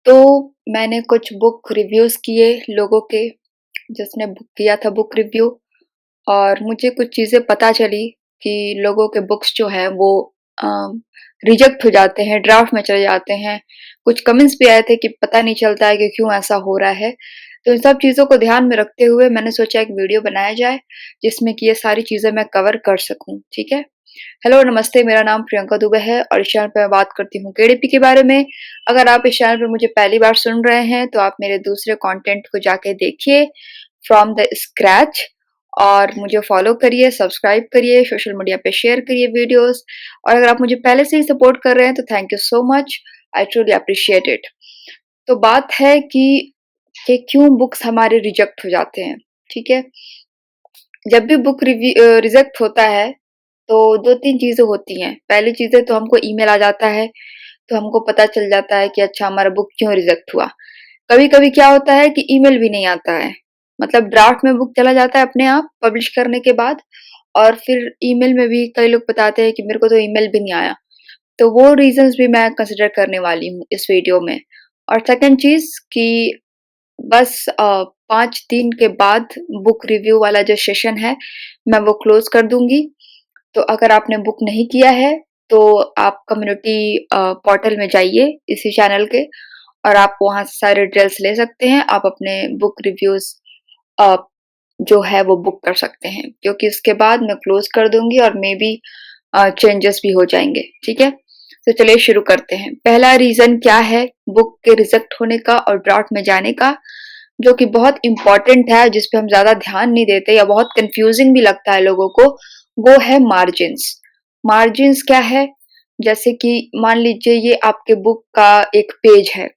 तो मैंने कुछ बुक रिव्यूज़ किए लोगों के, जिसने बुक किया था बुक रिव्यू, और मुझे कुछ चीज़ें पता चली कि लोगों के बुक्स जो हैं वो अ, रिजेक्ट हो जाते हैं, ड्राफ्ट में चले जाते हैं। कुछ कमेंट्स भी आए थे कि पता नहीं चलता है कि क्यों ऐसा हो रहा है। तो इन सब चीज़ों को ध्यान में रखते हुए मैंने सोचा एक वीडियो बनाया जाए, जिसमें कि ये सारी चीज़ें मैं कवर कर सकूँ, ठीक है? हेलो, नमस्ते, मेरा नाम प्रियंका दुबे है और इस चैनल पे मैं बात करती हूँ केडीपी के बारे में। अगर आप इस चैनल पे मुझे पहली बार सुन रहे हैं, तो आप मेरे दूसरे कंटेंट को जाके देखिए फ्रॉम द स्क्रैच, और मुझे फॉलो करिए, सब्सक्राइब करिए, सोशल मीडिया पे शेयर करिए वीडियोस। और अगर आप मुझे पहले से ही सपोर्ट कर रहे हैं, तो thank you so much, I truly appreciate it. तो बात है कि क्यों बुक्स हमारे रिजेक्ट हो जाते हैं, ठीक है? जब भी बुक रिजेक्ट होता है, तो 2-3 चीज़ें होती हैं। पहली चीज़ें तो हमको ईमेल आ जाता है, तो हमको पता चल जाता है कि अच्छा हमारा बुक क्यों रिजेक्ट हुआ। कभी-कभी क्या होता है कि ईमेल भी नहीं आता है। मतलब ड्राफ्ट में बुक चला जाता है अपने आप पब्लिश करने के बाद, और फिर ईमेल में भी कई लोग बताते हैं कि मेरे को तो ईमेल भी नहीं आया। तो वो रीज़न्स भी मैं कंसिडर करने वाली हूँ इस वीडियो में। और सेकंड चीज़ कि बस 5 दिन के बाद बुक रिव्यू वाला जो सेशन है, मैं वो क्लोज़ कर दूँगी। तो अगर आपने बुक नहीं किया है, तो आप कम्युनिटी पोर्टल में जाइए इसी चैनल के, और आप वहाँ से सारे डिटेल्स ले सकते हैं। आप अपने बुक रिव्यूज़ अ, जो है वो बुक कर सकते हैं, क्योंकि उसके बाद मैं क्लोज़ कर दूँगी और मेबी चेंजेस भी हो जाएँगे, ठीक है? तो चलिए शुरू करते हैं। पहला रीज़न क्या है बुक के रिजेक्ट होने का और ड्राफ्ट में जाने का, जो कि बहुत इम्पोर्टेंट है, जिस पे हम ज़्यादा ध्यान नहीं देते या बहुत कन्फ्यूज़िंग भी लगता है लोगों को, वो है मार्जिन्स। मार्जिन्स क्या है? जैसे कि मान लीजिए ये आपके बुक का एक पेज है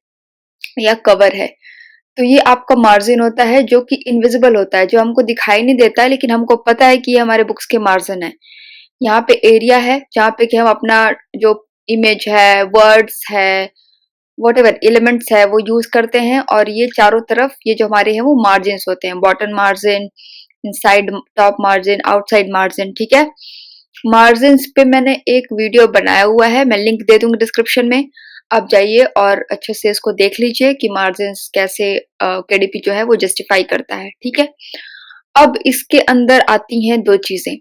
या कवर है, तो ये आपका मार्जिन होता है जो कि इनविजिबल होता है, जो हमको दिखाई नहीं देता है, लेकिन हमको पता है कि ये हमारे बुक्स के मार्जिन है। यहाँ पे एरिया है जहाँ पे कि हम अपना जो इमेज है, वर्ड्स है, व्हाटएवर एलिमेंट्स है वो यूज़ करते हैं, और ये चारों तरफ ये जो हमारे हैं वो मार्जिन्स होते हैं, bottom margin, inside top margin, outside margin, ठीक है? मार्जिन्स पे मैंने एक वीडियो बनाया हुआ है, मैं लिंक दे दूँगी डिस्क्रिप्शन में। आप जाइए और अच्छे से इसको देख लीजिए कि मार्जिन्स कैसे केडीपी जो है वो जस्टिफाई करता है, ठीक है? अब इसके अंदर आती हैं 2 चीज़ें।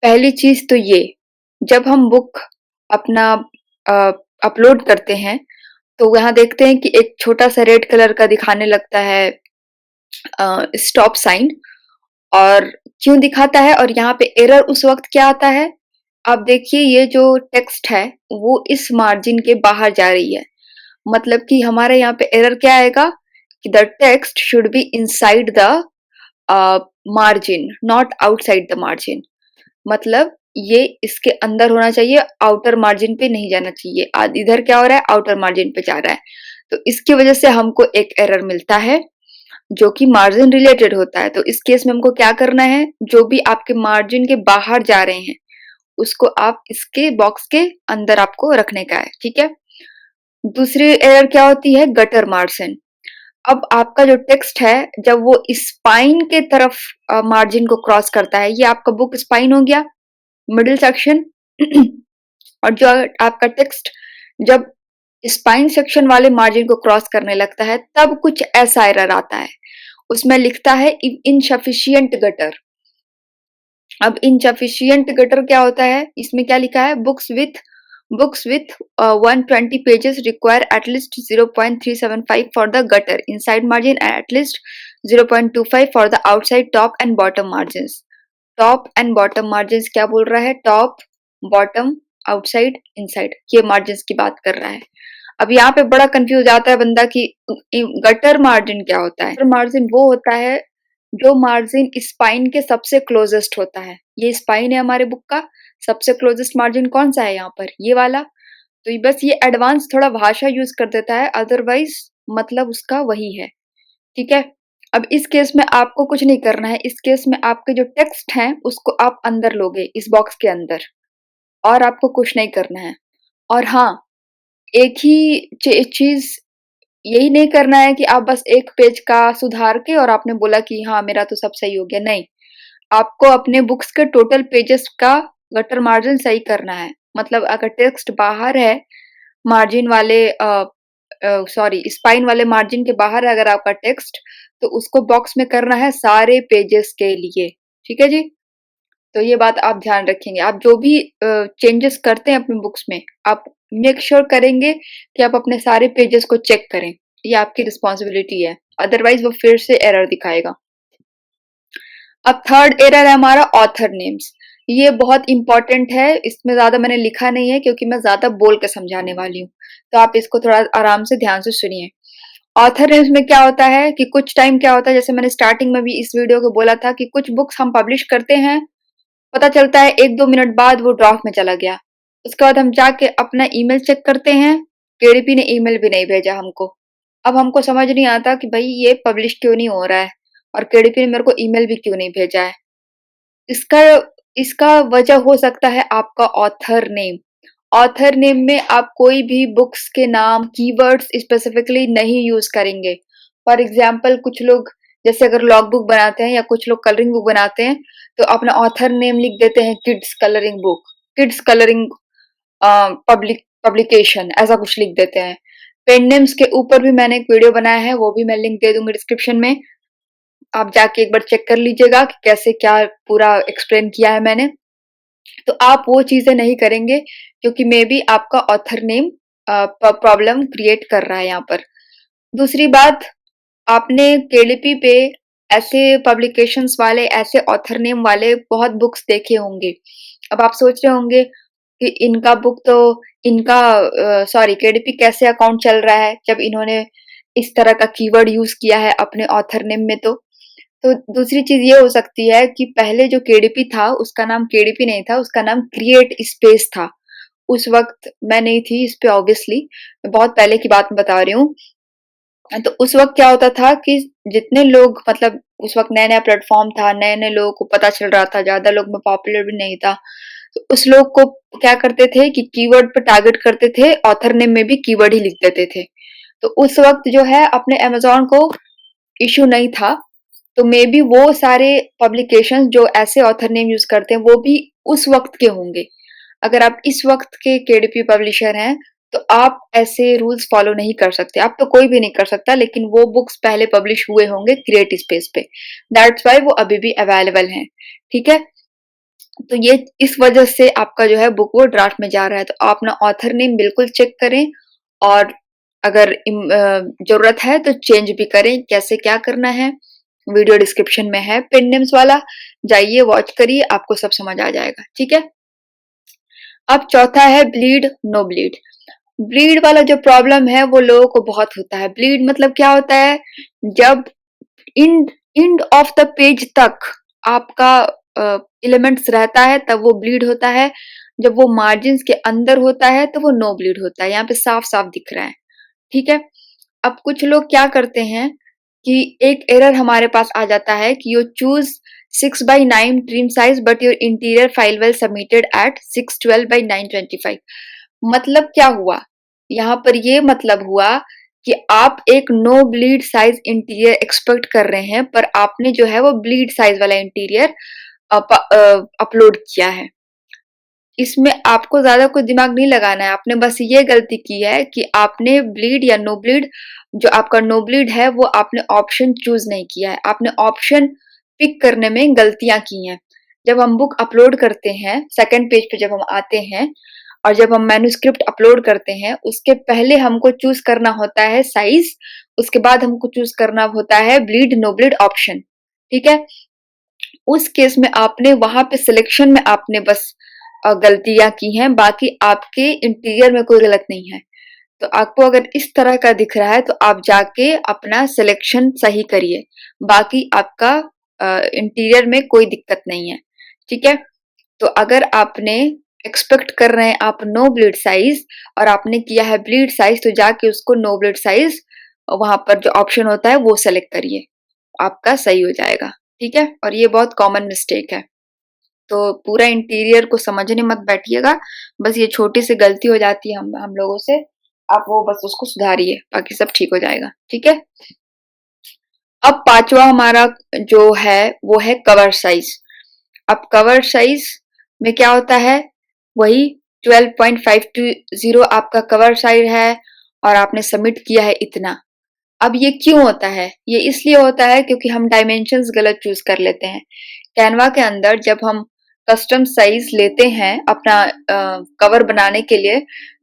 पहली चीज़ तो ये, जब हम बुक अपना अ, अपलोड करते हैं, तो यहाँ देखते हैं कि एक छोटा-सा रेड कलर का दिखाने लगता है स्टॉप साइन, और क्यों दिखाता है और यहाँ पे एरर उस वक़्त क्या आता है? आप देखिए ये जो टेक्स्ट है, वो इस मार्जिन के बाहर जा रही है। मतलब कि हमारे यहाँ पे एरर क्या आएगा कि the text should be inside the a, margin, not outside the margin. मतलब ये इसके अंदर होना चाहिए, आउटर मार्जिन पे नहीं जाना चाहिए। इधर क्या हो रहा है, आउटर मार्जिन पे जा रहा है। तो इसकी वजह से हमको एक एरर मिलता है, जो कि मार्जिन रिलेटेड होता है। तो इस केस में हमको क्या करना है, जो भी आपके मार्जिन के बाहर जा रहे हैं, उसको आप इसके बॉक्स के अंदर आपको रखने का है, ठीक है? दूसरी एरर क्या होती है, गटर मार्जिन। अब आपका जो टेक्स्ट है, जब वो स्पाइन के तरफ मार्जिन को क्रॉस करता है, ये आपका बुक स्पाइन हो गया, मिडिल सेक्शन और जो आपका टेक्स्ट जब स्पाइन सेक्शन वाले मार्जिन को क्रॉस करने लगता है, तब कुछ ऐसा एरर आता है। उसमें लिखता है इनसफिशिएंट गटर। अब इनसफिशिएंट गटर क्या होता है, इसमें क्या लिखा है, books with 120 pages require at least 0.375 for the gutter inside margin and at least 0.25 for the outside top and bottom margins. Top and bottom margins क्या बोल रहा है, टॉप, बॉटम, आउटसाइड, इनसाइड, ये मार्जिन्स की बात कर रहा है। अब यहाँ पे बड़ा कंफ्यूज आता है बंदा कि गटर मार्जिन क्या होता है। गटर मार्जिन वो होता है जो मार्जिन स्पाइन के सबसे क्लोजेस्ट होता है। ये स्पाइन है हमारे बुक का, सबसे क्लोजेस्ट मार्जिन कौन सा है यहाँ पर, ये वाला। तो बस ये एडवांस थोड़ा भाषा यूज कर देता है, अदरवाइज मतलब उसका वही है, ठीक है? अब इस केस में आपको कुछ नहीं करना है। इस केस में आपके जो टेक्स्ट हैं उसको आप अंदर लोगे इस बॉक्स के अंदर, और आपको कुछ नहीं करना है। और हाँ, एक ही चीज यही नहीं करना है कि आप बस एक पेज का सुधार के और आपने बोला कि हाँ मेरा तो सब सही हो गया, नहीं। आपको अपने बुक्स के टोटल पेजेस का गटर मार्जिन सही करना है। मतलब अगर टेक्स्ट बाहर है मार्जिन वाले सॉरी, स्पाइन वाले मार्जिन के बाहर है अगर आपका टेक्स्ट, तो उसको बॉक्स में करना है सारे पेजेस के लिए। ठीक है जी? तो ये बात आप ध्यान रखेंगे। आप जो भी चेंजेस करते हैं अपने बुक्स में, आप मेक श्योर करेंगे कि आप अपने सारे पेजेस को चेक करें। ये आपकी रिस्पॉन्सिबिलिटी है, अदरवाइज वो फिर से एरर दिखाएगा। अब थर्ड एरर है हमारा ऑथर नेम्स। ये बहुत इंपॉर्टेंट है, इसमें ज्यादा मैंने लिखा नहीं है क्योंकि मैं ज्यादा बोल के समझाने वाली हूँ, तो आप इसको थोड़ा आराम से ध्यान से सुनिए। ऑथर नेम्स में क्या होता है कि कुछ टाइम क्या होता है, जैसे मैंने स्टार्टिंग में भी इस वीडियो को बोला था कि कुछ बुक्स हम पब्लिश करते हैं, पता चलता है 1-2 मिनट बाद वो ड्राफ्ट में चला गया। उसके बाद हम जाके अपना ईमेल चेक करते हैं, केडीपी ने ईमेल भी नहीं भेजा हमको। अब हमको समझ नहीं आता कि भाई ये पब्लिश क्यों नहीं हो रहा है और केडीपी ने मेरे को ईमेल भी क्यों नहीं भेजा है। इसका इसका वजह हो सकता है आपका ऑथर नेम। ऑथर नेम में आप कोई भी बुक्स के नाम, कीवर्ड्स स्पेसिफिकली नहीं यूज करेंगे। फॉर एग्जाम्पल कुछ लोग जैसे अगर लॉग बुक बनाते हैं या कुछ लोग कलरिंग बुक बनाते हैं, तो अपना ऑथर नेम लिख देते हैं kids colouring book, kids colouring publication, ऐसा कुछ लिख देते हैं। पेन नेम्स के ऊपर भी मैंने एक वीडियो बनाया है, वो भी मैं लिंक दे दूंगी डिस्क्रिप्शन में। आप जाके एक बार चेक कर लीजिएगा कि कैसे क्या पूरा एक्सप्लेन किया है मैंने। तो आप वो चीजें नहीं करेंगे क्योंकि मे बी आपका ऑथर नेम प्रॉब्लम क्रिएट कर रहा है यहाँ पर। दूसरी बात, आपने केडीपी पे ऐसे पब्लिकेशंस वाले, ऐसे ऑथर नेम वाले बहुत बुक्स देखे होंगे। अब आप सोच रहे होंगे कि इनका बुक तो इनका सॉरी, केडीपी कैसे अकाउंट चल रहा है जब इन्होंने इस तरह का कीवर्ड यूज किया है अपने ऑथर नेम में। तो दूसरी चीज ये हो सकती है कि पहले जो केडीपी था उसका नाम केडीपी नहीं था, उसका नाम क्रिएट स्पेस था। उस वक्त मैं नहीं थी इस पे, ऑब्वियसली मैं बहुत पहले की बात बता रही हूँ। तो उस वक्त क्या होता था कि जितने लोग, मतलब उस वक्त नया नया प्लेटफॉर्म था, नए नए लोगों को पता चल रहा था, ज्यादा लोग में पॉपुलर भी नहीं था। तो उस लोग को क्या करते थे कि कीवर्ड पे टारगेट करते थे, ऑथर नेम में भी कीवर्ड ही लिख देते थे। तो उस वक्त जो है अपने अमेजोन को इशू नहीं था, तो मे बी वो सारे पब्लिकेशन जो ऐसे ऑथर नेम यूज करते हैं वो भी उस वक्त के होंगे। अगर आप इस वक्त के केडीपी पब्लिशर हैं तो आप ऐसे रूल्स फॉलो नहीं कर सकते। आप तो कोई भी नहीं कर सकता, लेकिन वो बुक्स पहले पब्लिश हुए होंगे क्रिएट स्पेस पे, दैट्स वाई वो अभी भी अवेलेबल हैं। ठीक है? तो ये इस वजह से आपका जो है बुक वो ड्राफ्ट में जा रहा है। तो आप अपना ऑथर नेम बिल्कुल चेक करें और अगर जरूरत है तो चेंज भी करें। कैसे क्या करना है वीडियो डिस्क्रिप्शन में है, पेन नेम्स वाला, जाइए वॉच करिए, आपको सब समझ आ जाएगा। ठीक है? अब चौथा है ब्लीड नो ब्लीड। ब्लीड वाला जो प्रॉब्लम है वो लोगों को बहुत होता है। ब्लीड मतलब क्या होता है, जब end end of the page तक आपका एलिमेंट्स रहता है तब वो ब्लीड होता है, जब वो मार्जिन के अंदर होता है तो वो नो ब्लीड होता है। यहाँ पे साफ साफ दिख रहा है। ठीक है? अब कुछ लोग क्या करते हैं कि एक एरर हमारे पास आ जाता है कि you choose 6:9 trim size but your interior file well submitted at 612:925। मतलब क्या हुआ यहाँ पर, ये मतलब हुआ कि आप एक no bleed size interior expect कर रहे हैं, पर आपने जो है वो ब्लीड साइज वाला इंटीरियर अपलोड किया है। इसमें आपको ज्यादा कुछ दिमाग नहीं लगाना है, आपने बस ये गलती की है कि आपने ब्लीड या नो ब्लीड, जो आपका नो ब्लीड है वो आपने ऑप्शन चूज नहीं किया है, आपने ऑप्शन पिक करने में गलतियां की हैं। जब हम बुक अपलोड करते हैं, सेकंड पेज पे जब हम आते हैं और जब हम मैन्युस्क्रिप्ट अपलोड करते हैं, उसके पहले हमको चूज करना होता है साइज, उसके बाद हमको चूज करना होता है ब्लीड नो ब्लीड ऑप्शन। ठीक है? उस केस में आपने वहां पे सिलेक्शन में आपने बस गलतियां की हैं, बाकी आपके इंटीरियर में कोई गलत नहीं है। तो आपको अगर इस तरह का दिख रहा है तो आप जाके अपना सिलेक्शन सही करिए, बाकी आपका इंटीरियर में कोई दिक्कत नहीं है। ठीक है? तो अगर आपने एक्सपेक्ट कर रहे हैं आप नो ब्लीड साइज और आपने किया है ब्लीड साइज, तो जाके उसको नो ब्लीड साइज वहां पर जो ऑप्शन होता है वो सेलेक्ट करिए, आपका सही हो जाएगा। ठीक है? और ये बहुत कॉमन मिस्टेक है, तो पूरा इंटीरियर को समझने मत बैठिएगा, बस ये छोटी सी गलती हो जाती है हम लोगों से, आप वो बस उसको सुधारिए, बाकी सब ठीक हो जाएगा। ठीक है? अब पांचवा हमारा जो है वो है कवर साइज। अब कवर साइज में क्या होता है, वही 12.520 आपका कवर साइज है और आपने सबमिट किया है इतना। अब ये क्यों होता है? ये इसलिए होता है क्योंकि हम डायमेंशंस गलत चूज कर लेते हैं। कैनवा के अंदर जब हम कस्टम साइज लेते हैं अपना कवर बनाने के लिए,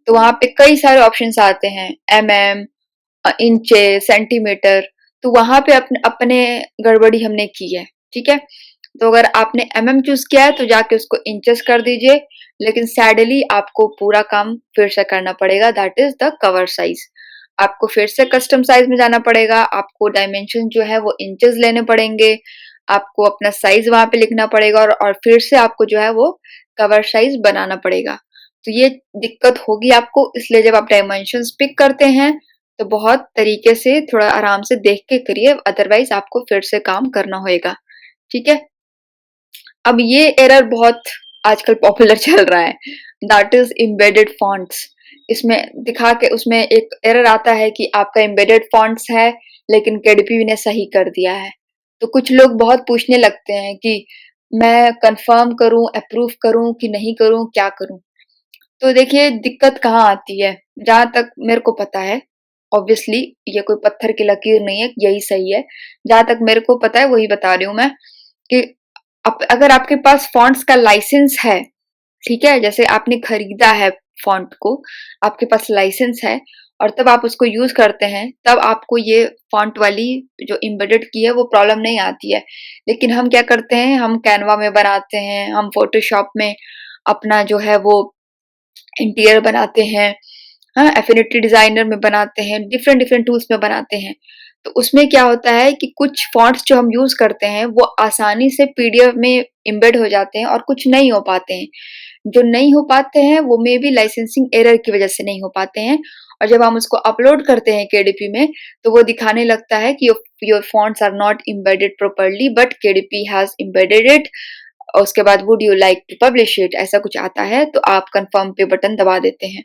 तो वहां पे कई सारे ऑप्शंस आते हैं, mm, इंचेस, सेंटीमीटर। तो वहां पे अपने अपने गड़बड़ी हमने की है, ठीक है। तो अगर आपने चूज किया है तो जाके उसको इंचेस कर दीजिए, लेकिन सैडली आपको पूरा काम फिर से करना पड़ेगा, that is the cover size. आपको फिर से कस्टम साइज में जाना पड़ेगा, आपको डायमेंशन जो है वो इंचेस लेने पड़ेंगे, आपको अपना साइज वहां पे लिखना पड़ेगा, और फिर से आपको जो है वो कवर साइज बनाना पड़ेगा। तो ये दिक्कत होगी आपको, इसलिए जब आप डायमेंशंस पिक करते हैं तो बहुत तरीके से थोड़ा आराम से देख के करिए, अदरवाइज आपको फिर से काम करना होगा, ठीक है। अब ये एरर बहुत आजकल पॉपुलर चल रहा है, दैट इज एम्बेडेड फॉन्ट्स। इसमें दिखा के उसमें एक एरर आता है कि आपका एम्बेडेड फॉन्ट्स है लेकिन केडीपी ने सही कर दिया है। तो कुछ लोग बहुत पूछने लगते हैं कि मैं कंफर्म करूं, अप्रूव करूं कि नहीं करूं, क्या करूं। तो देखिए दिक्कत कहाँ आती है, जहां तक मेरे को पता है, ऑब्वियसली ये कोई पत्थर की लकीर नहीं है, यही सही है। जहां तक मेरे को पता है वही बता रही हूँ मैं कि अगर आपके पास फॉन्ट्स का लाइसेंस है, ठीक है, जैसे आपने खरीदा है फॉन्ट को, आपके पास लाइसेंस है और तब आप उसको यूज करते हैं, तब आपको ये फॉन्ट वाली जो एम्बेडेड की है वो प्रॉब्लम नहीं आती है। लेकिन हम क्या करते हैं, हम कैनवा में बनाते हैं, हम फोटोशॉप में अपना जो है वो इंटीरियर बनाते हैं, हाँ, एफिनिटी डिजाइनर में बनाते हैं, डिफरेंट डिफरेंट टूल्स में बनाते हैं। तो उसमें क्या होता है कि कुछ फॉन्ट्स जो हम यूज करते हैं वो आसानी से पीडीएफ में इम्बेड हो जाते हैं और कुछ नहीं हो पाते हैं। जो नहीं हो पाते हैं वो मे बी लाइसेंसिंग एरर की वजह से नहीं हो पाते हैं, और जब हम उसको अपलोड करते हैं केडीपी में तो वो दिखाने लगता है कि your fonts are not embedded properly but KDP has embedded it. उसके बाद would you like to publish it, ऐसा कुछ आता है, तो आप कंफर्म पे बटन दबा देते हैं।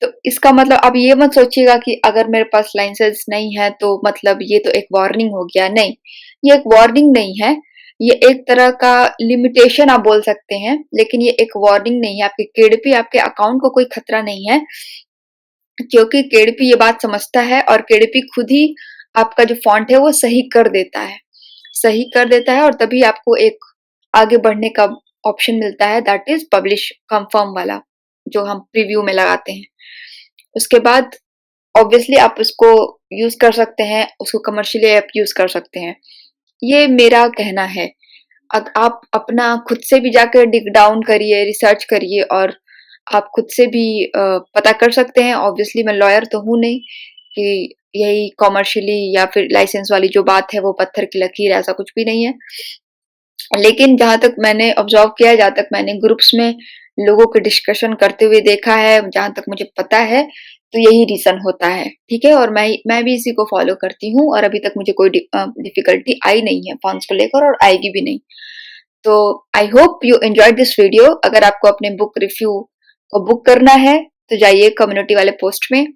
तो इसका मतलब आप ये मत सोचिएगा कि अगर मेरे पास लाइसेंस नहीं है तो मतलब ये तो एक वार्निंग हो गया, नहीं, ये एक वार्निंग नहीं है, ये एक तरह का लिमिटेशन आप बोल सकते हैं, लेकिन ये एक वार्निंग नहीं है। आपके केडीपी, आपके अकाउंट को कोई खतरा नहीं है, क्योंकि केडीपी ये बात समझता है और केडीपी खुद ही आपका जो फॉन्ट है वो सही कर देता है, सही कर देता है, और तभी आपको एक आगे बढ़ने का ऑप्शन मिलता है, दैट इज पब्लिश कंफर्म वाला, जो हम प्रीव्यू में लगाते हैं। उसके बाद ऑब्वियसली आप उसको यूज कर सकते हैं, उसको कमर्शियली आप यूज कर सकते हैं, ये मेरा कहना है। आप अपना खुद से भी जाकर डिग डाउन करिए, रिसर्च करिए, और आप खुद से भी पता कर सकते हैं। ऑब्वियसली मैं लॉयर तो हूँ नहीं कि यही कॉमर्शियली या फिर लाइसेंस वाली जो बात है वो पत्थर की लकीर, ऐसा कुछ भी नहीं है। लेकिन जहां तक मैंने ऑब्जर्व किया है, जहां तक मैंने ग्रुप्स में लोगों के डिस्कशन करते हुए देखा है, जहां तक मुझे पता है, तो यही रीजन होता है, ठीक है। और मैं भी इसी को फॉलो करती हूँ और अभी तक मुझे कोई डिफिकल्टी आई नहीं है फॉन्ट्स को लेकर, और आएगी भी नहीं। तो I hope you enjoyed this video. अगर आपको अपने बुक रिव्यू को बुक करना है तो जाइए कम्युनिटी वाले पोस्ट में,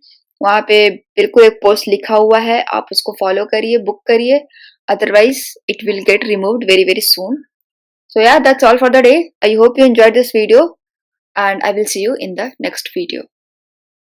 वहां पे बिल्कुल एक पोस्ट लिखा हुआ है, आप उसको फॉलो करिए, बुक करिए, otherwise it will get removed very very soon. So yeah, that's all for the day. I hope you enjoyed this video and I will see you in the next video.